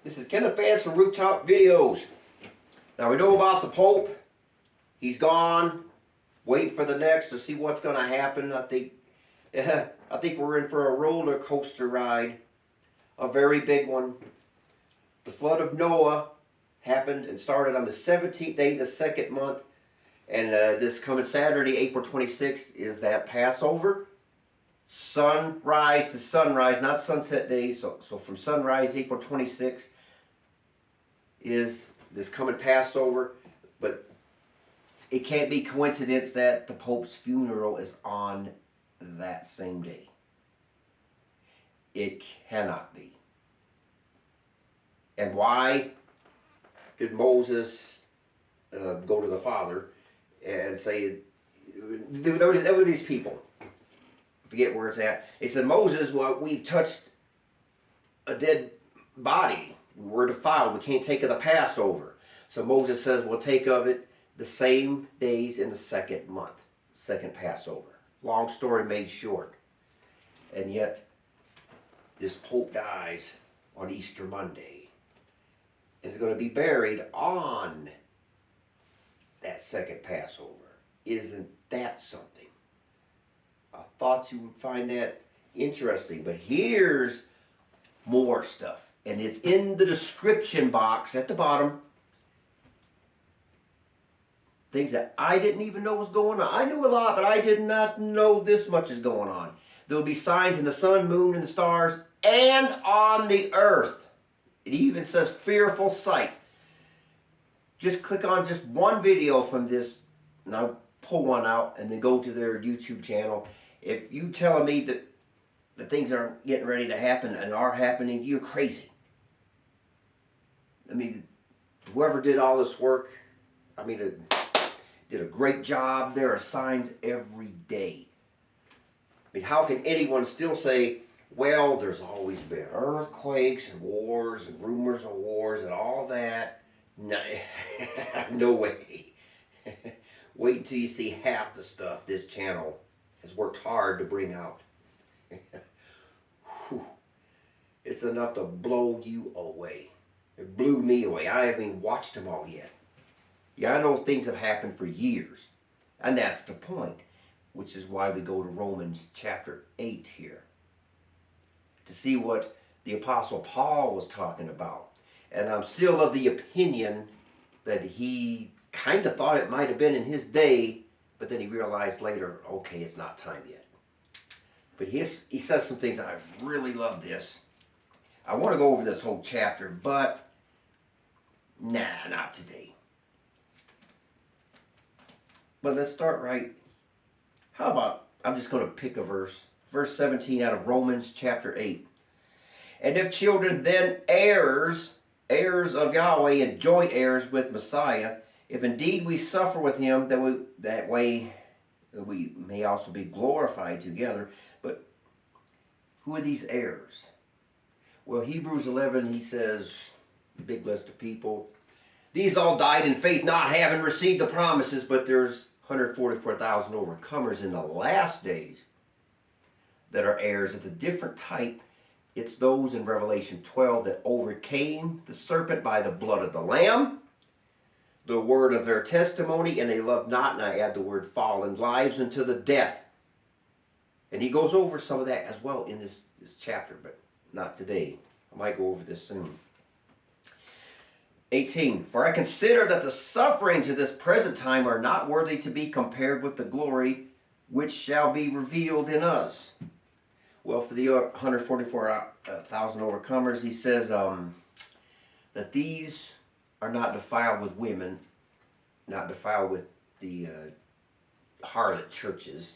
This is Kenneth Vance from Rooftop Videos. Now we know about the Pope. He's gone. Waiting for the next to see what's going to happen. I think we're in for a roller coaster ride. A very big one. The flood of Noah happened and started on the 17th day of the second month. And this coming Saturday, April 26th, is that Passover. Sunrise to sunrise, not sunset days. So from sunrise, April 26th, is this coming Passover. But it can't be coincidence that the Pope's funeral is on that same day. It cannot be. And why did Moses go to the Father and say, there were these people, forget where it's at. They said, Moses, well, we've touched a dead body. We're defiled. We can't take of the Passover. So Moses says, we'll take of it the same days in the second month, second Passover. Long story made short. And yet, this Pope dies on Easter Monday. Is going to be buried on that second Passover. Isn't that something? I thought you would find that interesting. But here's more stuff. And it's in the description box at the bottom. Things that I didn't even know was going on. I knew a lot, but I did not know this much is going on. There will be signs in the sun, moon, and the stars, and on the earth. It even says fearful sights. Just click on just one video from this, and I'll pull one out, and then go to their YouTube channel. If you telling me that the things are getting ready to happen and are happening, you're crazy. I mean, whoever did all this work, I mean, did a great job. There are signs every day. I mean, how can anyone still say, well, there's always been earthquakes and wars and rumors of wars and all that? No, no way. Wait until you see half the stuff this channel has worked hard to bring out. It's enough to blow you away. It blew me away. I haven't even watched them all yet. Yeah, I know things have happened for years. And that's the point. Which is why we go to Romans chapter 8 here. To see what the Apostle Paul was talking about. And I'm still of the opinion that he kind of thought it might have been in his day, but then he realized later, okay, it's not time yet. But he says some things, and I really love this. I want to go over this whole chapter, but nah, not today. But let's start right. How about, I'm just going to pick a verse. Verse 17 out of Romans chapter 8. And if children, then heirs, heirs of Yahweh and joint heirs with Messiah, if indeed we suffer with him, that way we may also be glorified together. But who are these heirs? Well, Hebrews 11, he says, big list of people. These all died in faith, not having received the promises, but there's 144,000 overcomers in the last days that are heirs. It's a different type. It's those in Revelation 12 that overcame the serpent by the blood of the Lamb, the word of their testimony, and they loved not, and I add the word fallen, lives unto the death. And he goes over some of that as well in this chapter, but not today. I might go over this soon. 18, for I consider that the sufferings of this present time are not worthy to be compared with the glory which shall be revealed in us. Well, for the 144,000 overcomers, he says that these are not defiled with women, not defiled with the harlot churches.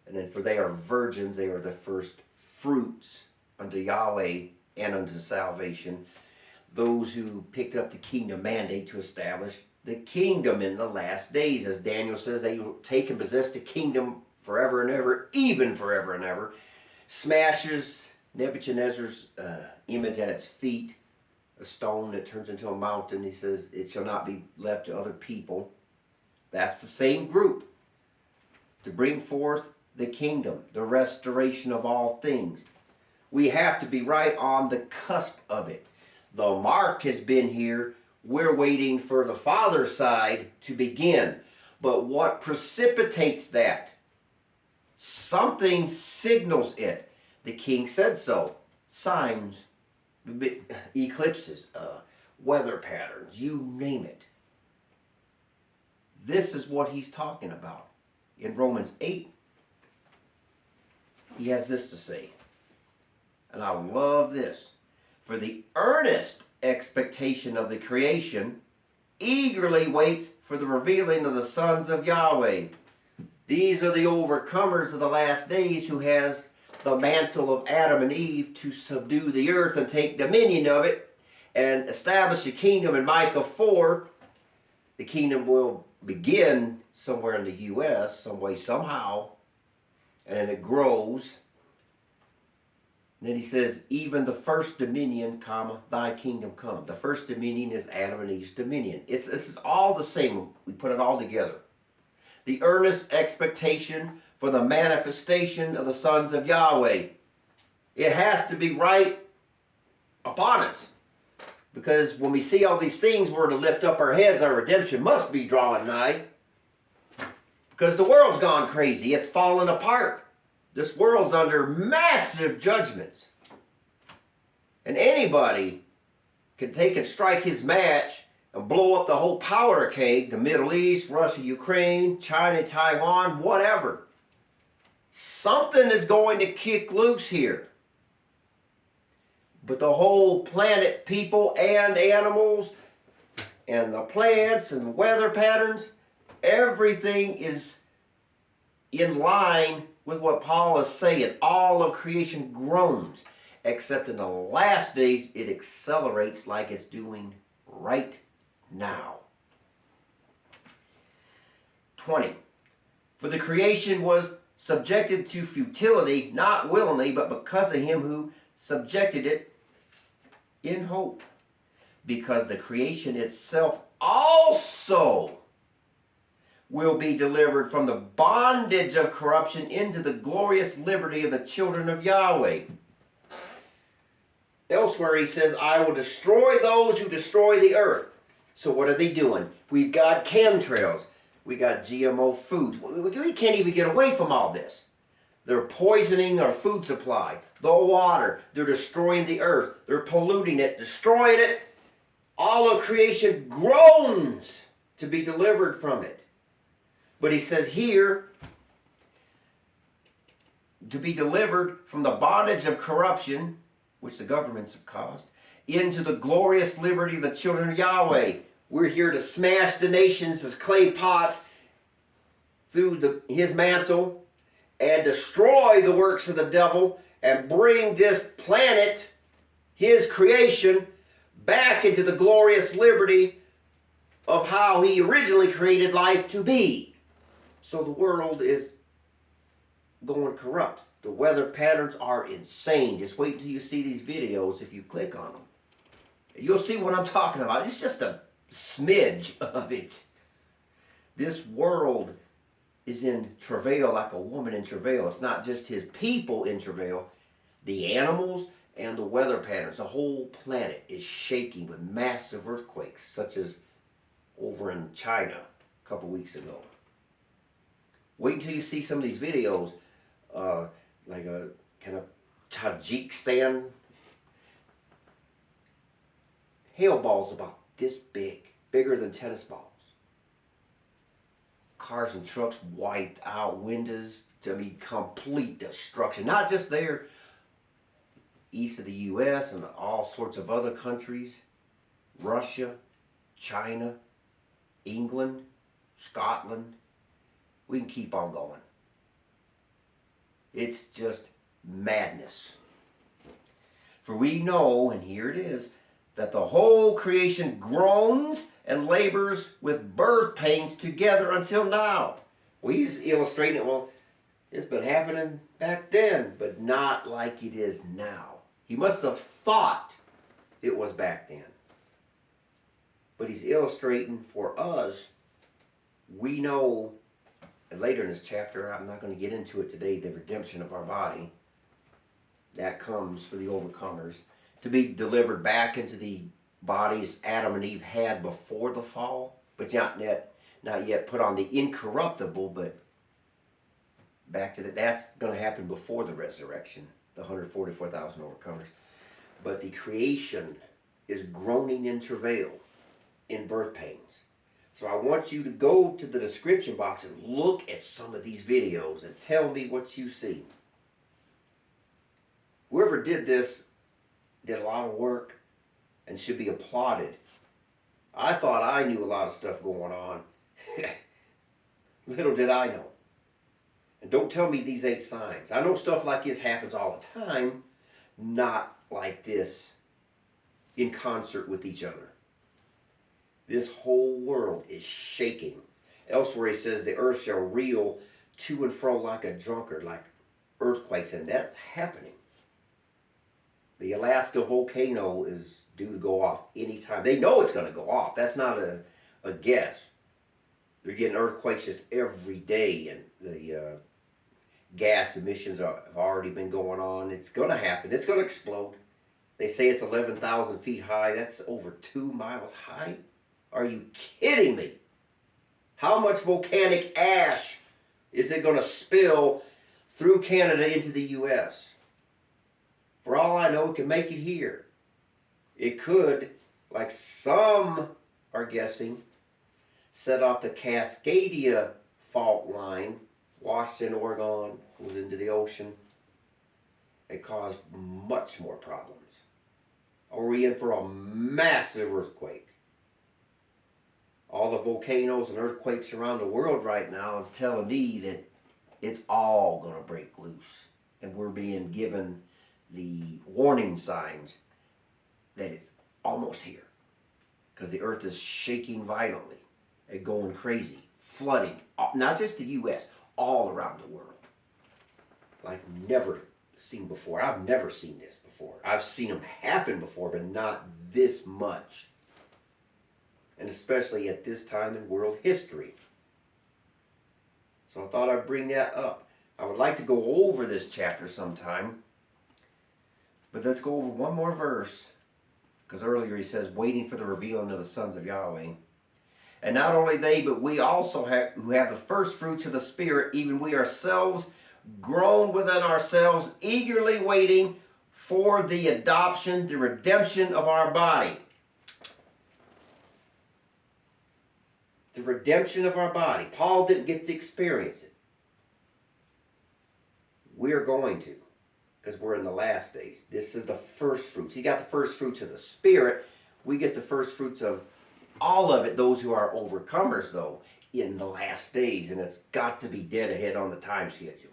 And then for they are virgins, they are the first fruits unto Yahweh and unto salvation. Those who picked up the kingdom mandate to establish the kingdom in the last days. As Daniel says, they will take and possess the kingdom forever and ever, even forever and ever. Smashes Nebuchadnezzar's image at its feet, a stone that turns into a mountain. He says, it shall not be left to other people. That's the same group. To bring forth the kingdom, the restoration of all things. We have to be right on the cusp of it. The mark has been here. We're waiting for the Father's side to begin. But what precipitates that? Something signals it. The king said so. Signs, eclipses, weather patterns, you name it. This is what he's talking about. In Romans 8, he has this to say. And I love this. For the earnest expectation of the creation eagerly waits for the revealing of the sons of Yahweh. These are the overcomers of the last days, who has the mantle of Adam and Eve to subdue the earth and take dominion of it and establish a kingdom. In Micah 4, the kingdom will begin somewhere in the U.S., some way, somehow, and then it grows. And then he says, even the first dominion, comma, thy kingdom come. The first dominion is Adam and Eve's dominion. This is all the same. We put it all together. The earnest expectation for the manifestation of the sons of Yahweh. It has to be right upon us. Because when we see all these things, we're to lift up our heads. Our redemption must be drawing nigh. Because the world's gone crazy. It's fallen apart. This world's under massive judgments. And anybody can take and strike his match and blow up the whole powder keg, the Middle East, Russia, Ukraine, China, Taiwan, whatever. Something is going to kick loose here. But the whole planet, people and animals, and the plants and the weather patterns, everything is in line with what Paul is saying. All of creation groans, except in the last days it accelerates like it's doing right now. 20. For the creation was subjected to futility, not willingly, but because of him who subjected it in hope. Because the creation itself also will be delivered from the bondage of corruption into the glorious liberty of the children of Yahweh. Elsewhere he says, I will destroy those who destroy the earth. So what are they doing? We've got chemtrails. We got GMO foods. We can't even get away from all this. They're poisoning our food supply, the water. They're destroying the earth. They're polluting it, destroying it. All of creation groans to be delivered from it. But he says here, to be delivered from the bondage of corruption, which the governments have caused, into the glorious liberty of the children of Yahweh. We're here to smash the nations as clay pots through his mantle and destroy the works of the devil and bring this planet, his creation, back into the glorious liberty of how he originally created life to be. So the world is going corrupt. The weather patterns are insane. Just wait until you see these videos if you click on them. You'll see what I'm talking about. It's just a smidge of it. This world is in travail like a woman in travail. It's not just his people in travail. The animals and the weather patterns. The whole planet is shaking with massive earthquakes, such as over in China a couple weeks ago. Wait until you see some of these videos, like a kind of Tajikistan. Hail balls about this big, bigger than tennis balls. Cars and trucks wiped out, windows, to be complete destruction. Not just there, east of the U.S. and all sorts of other countries. Russia, China, England, Scotland. We can keep on going. It's just madness. For we know, and here it is, that the whole creation groans and labors with birth pains together until now. Well, he's illustrating it, well, it's been happening back then, but not like it is now. He must have thought it was back then. But he's illustrating for us, we know, and later in this chapter, I'm not going to get into it today, the redemption of our body. That comes for the overcomers. to be delivered back into the bodies Adam and Eve had before the fall, but not yet put on the incorruptible, but back to that's going to happen before the resurrection, the 144,000 overcomers. But the creation is groaning in travail, in birth pains. So I want you to go to the description box and look at some of these videos and tell me what you see. Whoever did this did a lot of work and should be applauded. I thought I knew a lot of stuff going on. Little did I know. And don't tell me these ain't signs. I know stuff like this happens all the time, not like this in concert with each other. This whole world is shaking. Elsewhere he says the earth shall reel to and fro like a drunkard, like earthquakes, and that's happening. The Alaska volcano is due to go off anytime. They know it's going to go off. That's not a guess. They're getting earthquakes just every day, and the gas emissions have already been going on. It's going to happen. It's going to explode. They say it's 11,000 feet high. That's over 2 miles high. Are you kidding me? How much volcanic ash is it going to spill through Canada into the U.S.? For all I know, it can make it here. It could, like some are guessing, set off the Cascadia fault line, Washington, Oregon, goes into the ocean. It caused much more problems. Are we in for a massive earthquake? All the volcanoes and earthquakes around the world right now is telling me that it's all going to break loose. And we're being given the warning signs that it's almost here. Because the earth is shaking violently and going crazy. Flooding, not just the U.S., all around the world. Like never seen before. I've never seen this before. I've seen them happen before, but not this much. And especially at this time in world history. So I thought I'd bring that up. I would like to go over this chapter sometime. But let's go over one more verse. Because earlier he says, waiting for the revealing of the sons of Yahweh. And not only they, but we also who have the first fruits of the Spirit, even we ourselves, groan within ourselves, eagerly waiting for the adoption, the redemption of our body. The redemption of our body. Paul didn't get to experience it. We're going to, because we're in the last days. This is the first fruits. He got the first fruits of the Spirit. We get the first fruits of all of it, those who are overcomers, though, in the last days. And it's got to be dead ahead on the time schedule.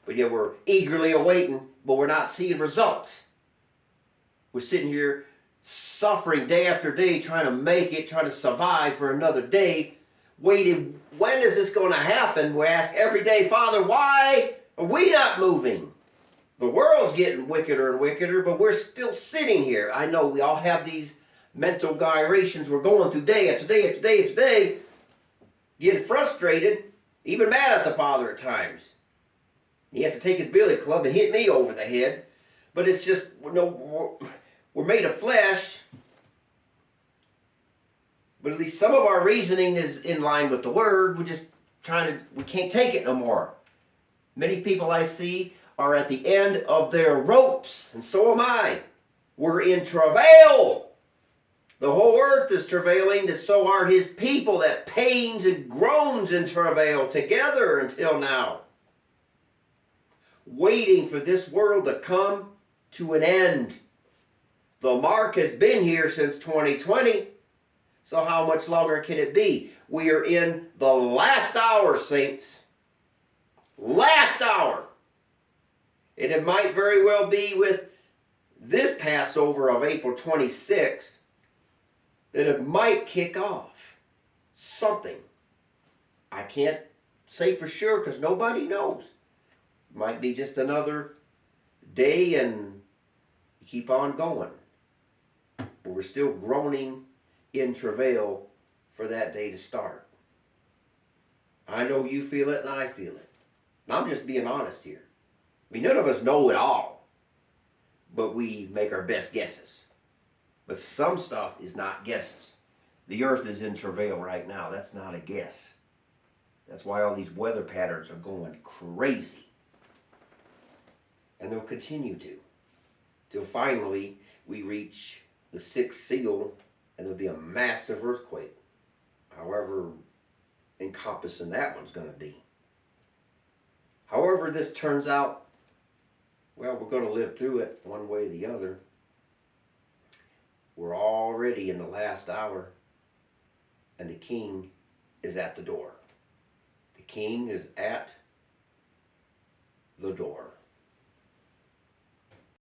But yet we're eagerly awaiting, but we're not seeing results. We're sitting here suffering day after day, trying to make it, trying to survive for another day, waiting, when is this going to happen? We ask every day, Father, why are we not moving? The world's getting wickeder and wickeder, but we're still sitting here. I know we all have these mental gyrations we're going through day after day after day after day, getting frustrated, even mad at the Father at times. He has to take his billy club and hit me over the head, but it's just, we're made of flesh, but at least some of our reasoning is in line with the Word. We can't take it no more. Many people I see are at the end of their ropes, and so am I. We're in travail. The whole earth is travailing, and so are his people that pains and groans in travail together until now. Waiting for this world to come to an end. The mark has been here since 2020, so how much longer can it be? We are in the last hour, saints. Last hour. And it might very well be with this Passover of April 26th that it might kick off something. I can't say for sure because nobody knows. It might be just another day and keep on going. But we're still groaning in travail for that day to start. I know you feel it and I feel it. And I'm just being honest here. I mean, none of us know it all. but we make our best guesses. But some stuff is not guesses. The earth is in travail right now. That's not a guess. That's why all these weather patterns are going crazy. And they'll continue to. Till finally we reach the sixth seal and there'll be a massive earthquake. However encompassing that one's going to be. However this turns out, well, we're going to live through it one way or the other. We're already in the last hour, and the king is at the door. The king is at the door.